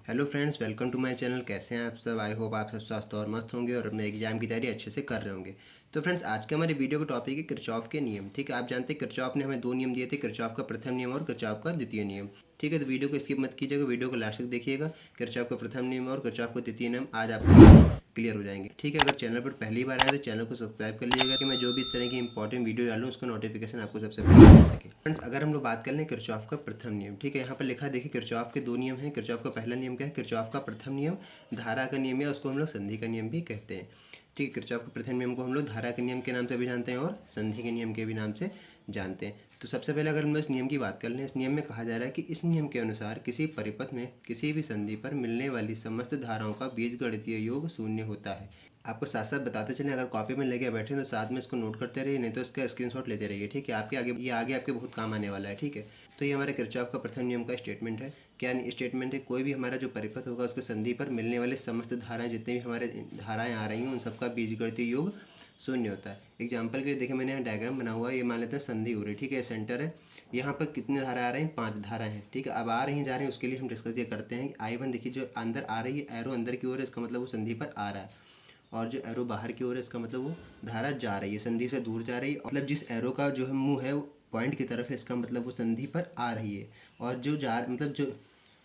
Hello friends, welcome to my channel. कैसे हैं आप सब? आई होप आप सब स्वस्थ और मस्त होंगे और अपने एग्जाम की तैयारी अच्छे से कर रहे होंगे। तो फ्रेंड्स, आज के हमारे वीडियो का टॉपिक है किरचॉफ के नियम। ठीक है, आप जानते हैं किरचॉफ ने हमें दो नियम दिए थे, किरचॉफ का प्रथम नियम और किरचॉफ का द्वितीय नियम। ठीक है, तो वीडियो को स्किप मत कीजिएगा, वीडियो को लास्ट तक देखिएगा। किरचॉफ का प्रथम नियम और किरचॉफ का द्वितीय नियम आज आपको क्लियर हो जाएंगे। ठीक है, अगर चैनल पर पहली बार आए तो चैनल को सब्सक्राइब कर लीजिएगा कि मैं जो भी इस तरह की इंपॉर्टेंट वीडियो डालूँ उसका नोटिफिकेशन आपको सबसे पहले मिल सके। फ्रेंड्स, अगर हम लोग बात कर लें किरचॉफ का प्रथम नियम, ठीक है, यहाँ पर लिखा है, देखिए किरचॉफ के दो नियम हैं। किरचॉफ का पहला नियम क्या है? किरचॉफ का प्रथम नियम धारा का नियम है, उसको हम लोग संधि का नियम भी कहते हैं। ठीक है, किरचॉफ के प्रथम नियम को हम लोग धारा के नियम के नाम से भी जानते हैं और संधि के नियम के भी नाम से जानते हैं। तो सबसे पहले अगर हम लोग इस नियम की बात कर लें, इस नियम में कहा जा रहा है कि इस नियम के अनुसार किसी परिपथ में किसी भी संधि पर मिलने वाली समस्त धाराओं का बीजगणितीय योग शून्य होता है। आपको साथ साथ बताते चलें, अगर कॉपी में लेके बैठे तो साथ में इसको नोट करते रहिए, नहीं तो इसका स्क्रीनशॉट लेते रहिए। ठीक है, आपके आगे ये आगे आपके बहुत काम आने वाला है। ठीक है, तो ये हमारे किरचॉफ का प्रथम नियम का स्टेटमेंट है। क्या स्टेटमेंट है? कोई भी हमारा जो परिपथ होगा उसके संधि पर मिलने वाले समस्त धाराएं, जितने भी हमारे धाराएं आ रही हैं, उन सबका बीजगणितीय योग शून्य होता है। एग्जाम्पल के लिए देखिए, मैंने यहाँ डायग्राम बना हुआ है, ये मान लेते हैं संधि हो रही है। ठीक है, सेंटर है, यहाँ पर कितने धारा आ रहे हैं? 5 धारा हैं। ठीक है, अब आ रही हैं जा रही हैं, उसके लिए हम डिस्कस ये करते हैं। I1 देखिए, जो अंदर आ रही है, एरो अंदर की ओर है, इसका मतलब वो संधि पर आ रहा है। और जो एरो बाहर की ओर है, इसका मतलब वो धारा जा रही है, संधि से दूर जा रही है। मतलब जिस एरो का जो है मुंह है वो पॉइंट की तरफ है, इसका मतलब वो संधि पर आ रही है। और जो जा मतलब जो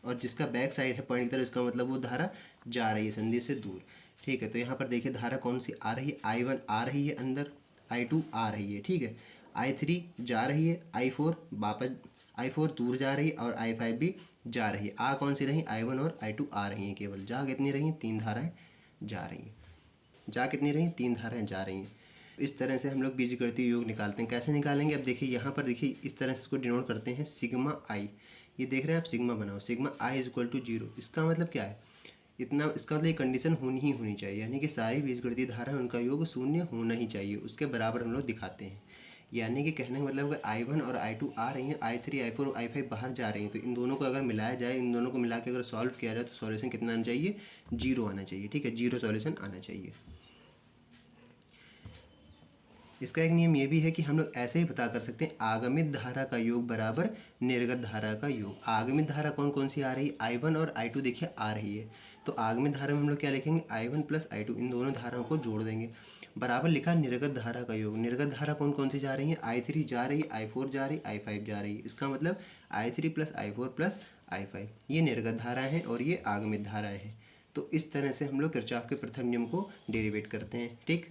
और जिसका बैक साइड है पॉइंट की तरफ, इसका मतलब वो धारा जा रही है संधि से दूर। ठीक है, तो यहाँ पर देखिए धारा कौन सी आ रही है? I1 आ रही है अंदर, I2 आ रही है। ठीक है, I3 जा रही है, I4 वापस, I4 दूर जा रही है और I5 भी जा रही है। आ कौन सी रही? I1 और I2 आ रही हैं केवल। जा कितनी रही हैं? 3 धाराएं जा रही हैं। जा कितनी रही? 3 धाराएं जा रही हैं। इस तरह से हम लोग बीजगणितीय योग निकालते हैं। कैसे निकालेंगे? अब देखिए, यहाँ पर देखिए इस तरह से इसको डिनोट करते हैं सिग्मा आई। ये देख रहे हैं आप, सिग्मा बनाओ, sigma I is equal to 0। इसका मतलब क्या है? इतना, इसका मतलब ये कंडीशन होनी चाहिए, यानी कि सारी बीजगणितीय धारा उनका योग शून्य होना ही चाहिए, उसके बराबर हम लोग दिखाते हैं। यानी कि कहने का मतलब अगर I1 और I2 आ रही हैं, I3 I4 और I5 बाहर जा रही हैं, तो इन दोनों को अगर मिलाया जाए, इन दोनों को मिला के अगर सॉल्व किया जाए तो सॉल्यूशन कितना आना चाहिए? 0 आना चाहिए। ठीक है, 0 सॉल्यूशन आना चाहिए। इसका एक नियम ये भी है कि हम लोग ऐसे ही पता कर सकते हैं, आगमित धारा का योग बराबर निर्गत धारा का योग। आगमित धारा कौन कौन सी आ रही है? I1 और I2 देखिए आ रही है, तो आगमित धारा में हम लोग क्या लिखेंगे? I1 प्लस I2, इन दोनों धाराओं को जोड़ देंगे। बराबर लिखा निर्गत धारा का योग। निर्गत धारा कौन कौन सी जा रही है? I3 जा रही है, I4 जा रही है, I5 जा रही है। इसका मतलब I3 plus I4 plus I5, ये निर्गत धाराएँ हैं और ये आगमित धाराएँ हैं। तो इस तरह से हम लोग किरचॉफ के प्रथम नियम को डेरिवेट करते हैं। ठीक,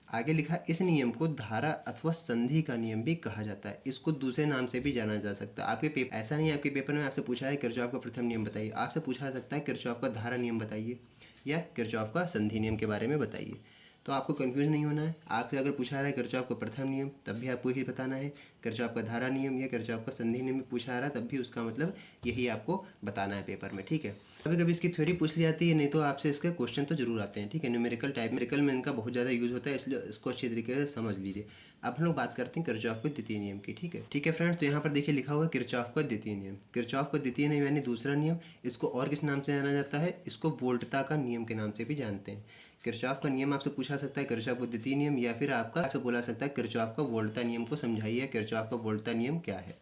आगे लिखा, इस नियम को धारा अथवा संधि का नियम भी कहा जाता है। इसको दूसरे नाम से भी जाना जा सकता है। आपके पेपर ऐसा नहीं है, आपके पेपर में आपसे पूछा है किरचॉफ का प्रथम नियम बताइए, आपसे पूछा जा सकता है किरचॉफ का धारा नियम बताइए या किरचॉफ का संधि नियम के बारे में बताइए। तो आपको कंफ्यूज नहीं होना है। आपसे अगर पूछा रहा है किरचॉफ का प्रथम नियम, तब भी आपको यही बताना है। किरचॉफ का धारा नियम या किरचॉफ का संधि नियम पूछा रहा है, तब भी उसका मतलब यही आपको बताना है पेपर में। ठीक है, कभी कभी इसकी थ्योरी पूछ ली जाती है, नहीं तो आपसे इसके क्वेश्चन तो जरूर आते हैं। ठीक है, न्यूमेरिकल टाइप, न्यूमेरिकल में इनका बहुत ज़्यादा यूज़ होता है, इसलिए इसको अच्छी तरीके से समझ लीजिए। अब हम लोग बात करते हैं किरचॉफ के द्वितीय नियम की। ठीक है फ्रेंड्स, तो यहाँ पर देखिए लिखा हुआ है किरचॉफ का द्वितीय नियम। किरचॉफ का द्वितीय नियम यानी दूसरा नियम, इसको और किस नाम से जाना जाता है? इसको वोल्टता का नियम के नाम से भी जानते हैं। किरचॉफ का नियम आपसे पूछा सकता है किरचॉफ का द्वितीय नियम, या फिर आपसे बोला सकता है किरचॉफ का वोल्टता नियम को समझाइए, किरचॉफ का वोल्टता नियम क्या है।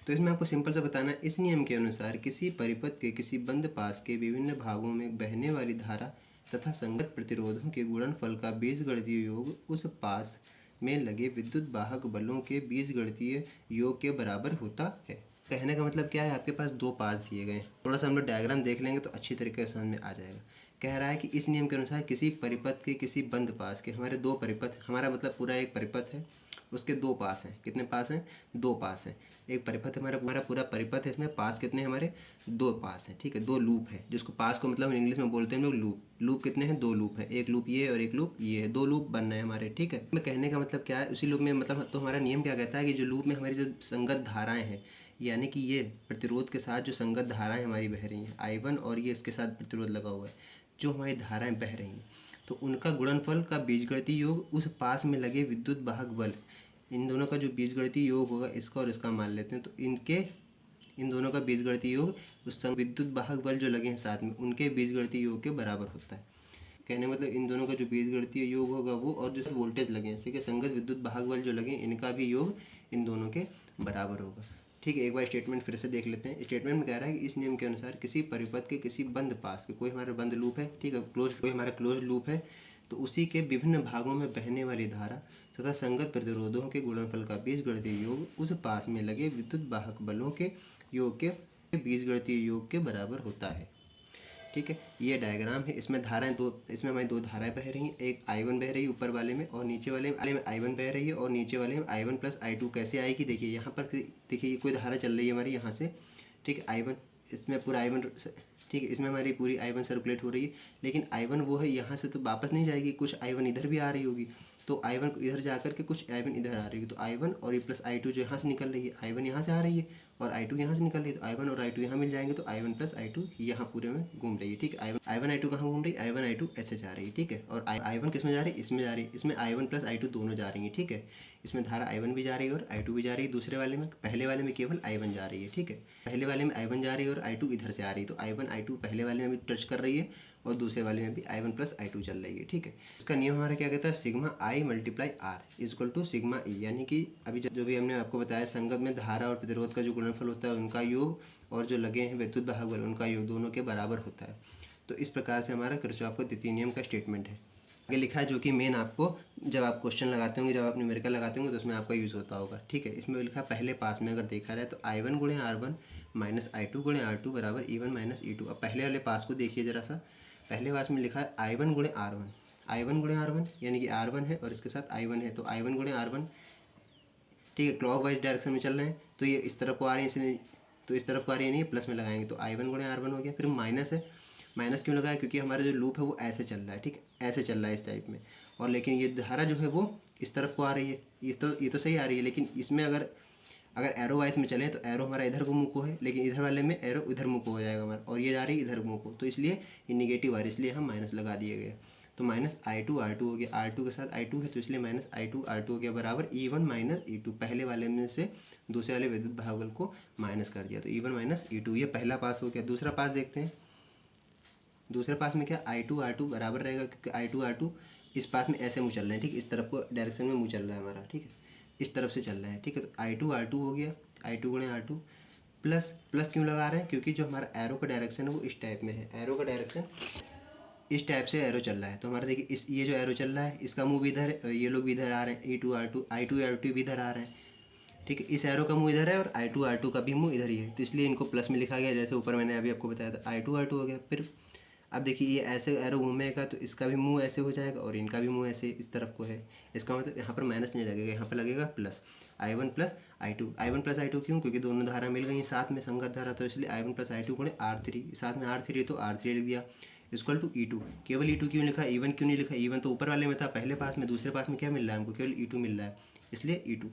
तो इसमें आपको सिंपल से बताना है, इस नियम के अनुसार किसी परिपथ के किसी बंद पास के विभिन्न भागों में बहने वाली धारा तथा संगत प्रतिरोधों के गुणनफल का बीजगणितीय योग उस पास में लगे विद्युत वाहक बलों के बीजगणितीय योग के बराबर होता है। कहने का मतलब क्या है? आपके पास दो पास दिए गए हैं, थोड़ा सा हम लोग डायग्राम देख लेंगे तो अच्छी तरीके से समझ में आ जाएगा। कह रहा है कि इस नियम के अनुसार किसी परिपथ के किसी बंद पास के, हमारे दो परिपथ, हमारा मतलब पूरा एक परिपथ है, उसके दो पास हैं। कितने पास हैं? दो पास हैं। एक परिपथ हमारा पूरा परिपथ है, इसमें पास कितने हमारे? दो पास हैं। ठीक है, दो लूप है, जिसको पास को मतलब इंग्लिश में बोलते हैं हम लोग लूप। लूप कितने हैं? दो लूप है, एक लूप ये और एक लूप ये है, दो लूप बन रहे हैं हमारे। ठीक है, मैं कहने का मतलब क्या है, उसी लूप में मतलब, तो हमारा नियम क्या कहता है कि जो लूप में हमारी जो संगत धाराएं हैं, यानी कि ये प्रतिरोध के साथ जो संगत धाराएं हमारी बह रही हैं, I1 और ये इसके साथ प्रतिरोध लगा हुआ है, जो हमारी धाराएं बह रही हैं, तो उनका गुणनफल का बीजगणितीय योग उस पास में लगे विद्युत वाहक बल, इन दोनों का जो बीजगणितीय योग होगा, इसका और इसका मान लेते हैं, तो इन दोनों का बीजगणितीय योग उस विद्युत वाहक बल जो लगे हैं साथ में, उनके बीजगणितीय योग के बराबर होता है। कहने मतलब इन दोनों का जो बीजगणितीय योग होगा वो, और जो वोल्टेज लगे हैं, ठीक है, संगत विद्युत वाहक बल जो लगे, इनका भी योग इन दोनों के बराबर होगा। ठीक है, एक बार स्टेटमेंट फिर से देख लेते हैं। स्टेटमेंट में कह रहा है कि इस नियम के अनुसार किसी परिपथ के किसी बंद पास के, कोई हमारा बंद लूप है, ठीक है, कोई हमारा क्लोज लूप है, तो उसी के विभिन्न भागों में बहने वाली धारा तथा संगत प्रतिरोधों के गुणनफल का बीजगणितीय योग उस पास में लगे विद्युत वाहक बलों के योग के बीजगणितीय योग के बराबर होता है। ठीक है, ये डायग्राम है। इसमें धाराएं इसमें हमारी दो धाराएं बह रही हैं, एक I1 बह रही है ऊपर वाले में और नीचे वाले में I1 बह रही है और नीचे वाले में I1 प्लस I2 कैसे आएगी। देखिए यहाँ पर, देखिए कोई धारा चल रही है हमारी यहाँ से, ठीक है, I1 इसमें पूरा I1, ठीक है, इसमें हमारी पूरी I1 सर्कुलेट हो रही है, लेकिन I1 वो है यहाँ से तो वापस नहीं जाएगी, कुछ I1 इधर भी आ रही होगी, तो I1 इधर जा कर के कुछ I1 इधर आ रही है, तो I1 और ये प्लस I2 जो यहाँ से निकल रही है, I1 यहाँ से आ रही है और I2 यहाँ से निकल रही है, तो I1 और I2 यहाँ मिल जाएंगे, तो I1 प्लस I2 यहाँ पूरे में घूम रही है। ठीक है, I1 I2 कहाँ घूम रही है, I1 I2 ऐसे जा रही है। ठीक है, और I1 किस में जा रही है, इसमें जा रही है, इसमें I1 प्लस I2 दोनों जा रही है। ठीक है, इसमें धारा I1 भी जा रही है और I2 भी जा रही है, दूसरे वाले में, पहले वाले में केवल I1 जा रही है। ठीक है, पहले वाले में I1 जा रही है और I2 इधर से आ रही है, तो I1 I2 पहले वाले में भी टच कर रही है और दूसरे वाले में भी I1 प्लस I2 चल रही है। ठीक है, इसका नियम हमारा क्या कहता है, sigma I multiply R is equal to sigma E, यानी कि अभी जो भी हमने आपको बताया, संगत में धारा और प्रतिरोध का जो गुणनफल होता है उनका योग और जो लगे हैं विद्युत वाहक बल उनका योग दोनों के बराबर होता है। तो इस प्रकार से हमारा किरचॉफ का द्वितीय नियम का स्टेटमेंट है। आगे लिखा है जो कि मेन आपको जब आप क्वेश्चन लगाते होंगे, जब आप न्यूमेरिकल लगाते होंगे तो उसमें आपका यूज़ होता होगा। ठीक है, इसमें लिखा पहले पास में अगर देखा जाए तो I1 गुणे R1 माइनस I2 गुणे R2 बराबर E1 माइनस E2। अब पहले वाले पास को देखिए ज़रा सा, पहले पास में लिखा है I1 गुणे R1 यानी कि R1 है और इसके साथ I1 है, तो I1 गुणे R1, ठीक है, क्लॉक वाइज डायरेक्शन में चल रहे हैं, तो ये इस तरफ को आ रही है, इसलिए तो इस तरफ को आ रही है, नहीं प्लस में लगाएंगे तो I1 गुणे R1 हो गया। फिर माइनस है, माइनस क्यों लगाया, क्योंकि हमारा जो लूप है वो ऐसे चल रहा है, ठीक है, ऐसे चल रहा है इस टाइप में, और लेकिन ये धारा जो है वो इस तरफ को आ रही है, ये तो सही आ रही है, लेकिन इसमें अगर एरो वाइज में चले तो एरो हमारा इधर को मुँह को है, लेकिन इधर वाले में एरो इधर मुँह को हो जाएगा हमारा, और ये जा रही है इधर मुँह को, तो इसलिए ये निगेटिव आ रही है, इसलिए हम माइनस लगा दिए गए। तो माइनस I2 R2 हो गया, R2 के साथ I2 है तो इसलिए माइनस I2 R2 हो गया बराबर E1 माइनस E2। पहले वाले में से दूसरे वाले विद्युत भागफल को माइनस कर दिया, तो E1 माइनस E2, ये पहला पास हो गया। दूसरा पास देखते हैं, दूसरे पास में क्या I2 R2 बराबर रहेगा, क्योंकि I2 R2 इस पास में ऐसे मुँह चल रहे हैं, ठीक, इस तरफ को डायरेक्शन में मुँह चल रहा है हमारा, ठीक है, इस तरफ से चल रहा है। ठीक है, तो I2 R2 हो गया, I2 गुणे R2 प्लस क्यों लगा रहे हैं, क्योंकि जो हमारा एरो का डायरेक्शन है वो इस टाइप में है, एरो का डायरेक्शन इस टाइप से एरो चल रहा है, तो हमारा देखिए इस ये जो एरो चल रहा है इसका मुंह भी इधर है, ये लोग भी इधर आ रहे हैं, I2 R2 भी इधर आ रहे हैं। ठीक है, इस एरो का मुंह इधर है और I2 R2 का भी मुंह इधर ही है, तो इसलिए इनको प्लस में लिखा गया, जैसे ऊपर मैंने अभी आपको बताया था I2 R2 हो गया। फिर अब देखिए ये ऐसे एरो घूमेगा तो इसका भी मुंह ऐसे हो जाएगा और इनका भी मुंह ऐसे इस तरफ को है, इसका मतलब यहाँ पर माइनस नहीं लगेगा, यहाँ पर लगेगा प्लस I1 प्लस I2 क्यों, क्योंकि दोनों धारा मिल गई साथ में संगत धारा, तो इसलिए I1 प्लस I2 गुणे R3, साथ में R3 है तो R3 लिख दिया, इक्वल टू E2। केवल E2 क्यों लिखा, E1 क्यों नहीं लिखा, E1 तो ऊपर वाले में था पहले पास में, दूसरे पास में क्या मिल रहा है हमको, केवल E2 मिल रहा है, इसलिए E2।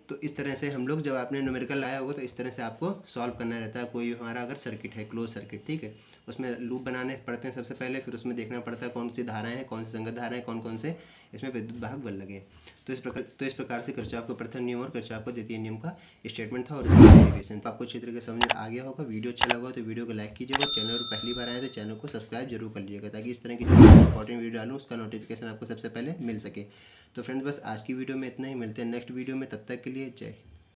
तो इस तरह से हम लोग जब आपने न्यूमेरिकल लाया होगा तो इस तरह से आपको सॉल्व करना रहता है। कोई हमारा अगर सर्किट है, क्लोज सर्किट, ठीक है, उसमें लूप बनाने पड़ते हैं सबसे पहले, फिर उसमें देखना पड़ता है कौन सी धाराएं हैं, कौन सी संगत धाराएं हैं, कौन से इसमें विद्युत वाहक बल लगे। तो इस प्रकार से किरचॉफ का प्रथम नियम और किरचॉफ का द्वितीय नियम का स्टेटमेंट था और इसका डेरिवेशन था। आपको अच्छी तरीके से समझ में आ गया होगा। वीडियो अच्छा लगा हो तो वीडियो को लाइक कीजिएगा, चैनल पर पहली बार आए तो चैनल को सब्सक्राइब जरूर कर लीजिएगा, ताकि इस तरह की जो इंपॉर्टेंट वीडियो डालूँ उसका नोटिफिकेशन आपको सबसे पहले मिल सके। तो फ्रेंड्स बस आज की वीडियो में इतना ही, मिलते हैं नेक्स्ट वीडियो में, तब तक के लिए जय।